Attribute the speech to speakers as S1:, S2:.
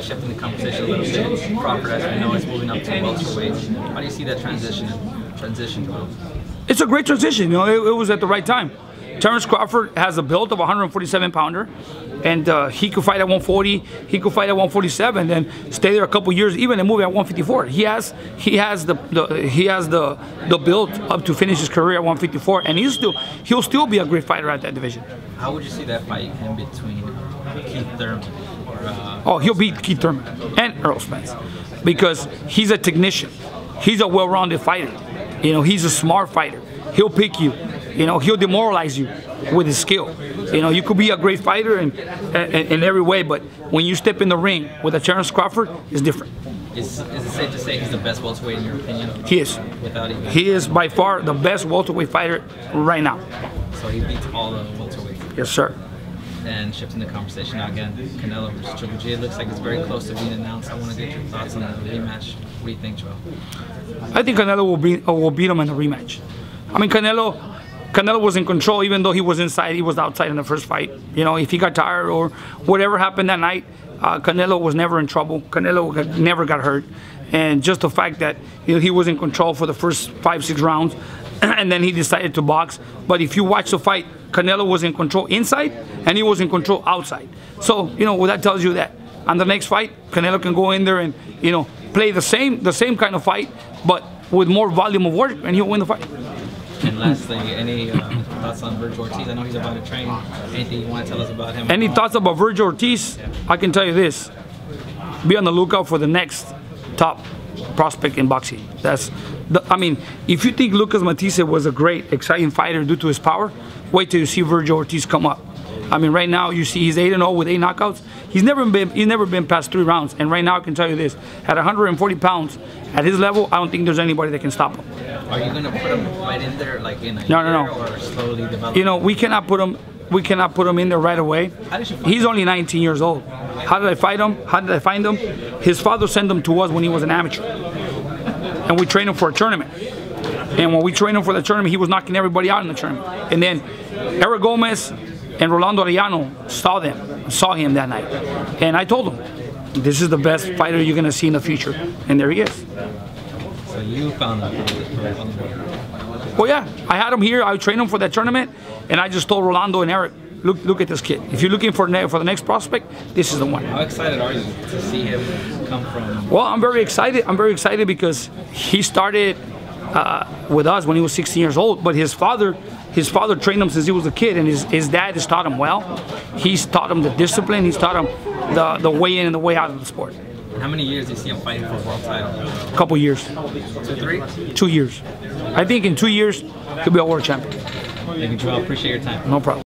S1: shifting the conversation a little bit, Crawford, as we know, is moving up to welterweight. How do you see that transition going?
S2: It's a great transition. You know, it was at the right time. Terence Crawford has a build of a 147-pounder, and he could fight at 140. He could fight at 147, then stay there a couple years, even and move at 154. He has the build up to finish his career at 154, and he'll still be a great fighter at that division.
S1: How would you see that fight in between Keith Thurman?
S2: Oh, he'll beat Keith Thurman and Errol Spence because he's a technician. He's a well-rounded fighter. You know, he's a smart fighter. He'll pick you. You know, he'll demoralize you with his skill. You know, you could be a great fighter in every way, but when you step in the ring with a Terence Crawford, it's different.
S1: Is it safe to say he's the best welterweight in your opinion?
S2: He is.
S1: Without even...
S2: He is by far the best welterweight fighter right now.
S1: So he beats all the welterweights?
S2: Yes, sir.
S1: And shifting the conversation now again, Canelo versus Triple G. It looks like it's very close to being announced. I want to get your thoughts on the rematch. What do you think, Joel?
S2: I think Canelo will beat him in the rematch. I mean, Canelo was in control, even though he was inside, he was outside in the first fight. You know, if he got tired or whatever happened that night, Canelo was never in trouble. Canelo never got hurt. And just the fact that he was in control for the first 5-6 rounds, and then he decided to box. But if you watch the fight, Canelo was in control inside, and he was in control outside. So, you know, well, that tells you that on the next fight, Canelo can go in there and, you know, play the same kind of fight, but with more volume of work, and he'll win the fight.
S1: And lastly, any thoughts on Virgil Ortiz? I know he's about to train. Anything you want to tell us about him?
S2: Any thoughts about Virgil Ortiz?
S1: Yeah.
S2: I can tell you this. Be on the lookout for the next top prospect in boxing. I mean, if you think Lucas Matisse was a great, exciting fighter due to his power, wait till you see Virgil Ortiz come up. I mean, right now you see he's 8-0 with 8 knockouts. He's never been past 3 rounds. And right now I can tell you this: at 140 pounds, at his level, I don't think there's anybody that can stop him.
S1: Are you gonna put him right in there, like in a
S2: No.
S1: year, or slowly develop?
S2: You know, we cannot put him in there right away. He's only 19 years old. How did I fight him? How did I find him? His father sent him to us when he was an amateur, and we trained him for a tournament. And when we trained him for the tournament, he was knocking everybody out in the tournament. And then Eric Gomez and Rolando Arellano saw him that night. And I told him, this is the best fighter you're gonna see in the future. And there he is.
S1: So you found that.
S2: Well, yeah, I had him here. I trained him for that tournament, and I just told Rolando and Eric, look at this kid. If you're looking for the next prospect, this is the one.
S1: How excited are you to see him come from?
S2: Well, I'm very excited. I'm very excited because he started with us when he was 16 years old, but his father trained him since he was a kid, and his dad has taught him well. He's taught him the discipline. He's taught him the way in and the way out of the sport.
S1: How many years do you see him fighting for a world title?
S2: A couple years.
S1: 2, 3?
S2: 2 years. I think in 2 years he'll be a world champion.
S1: Thank you, Joel. Appreciate your time.
S2: No problem.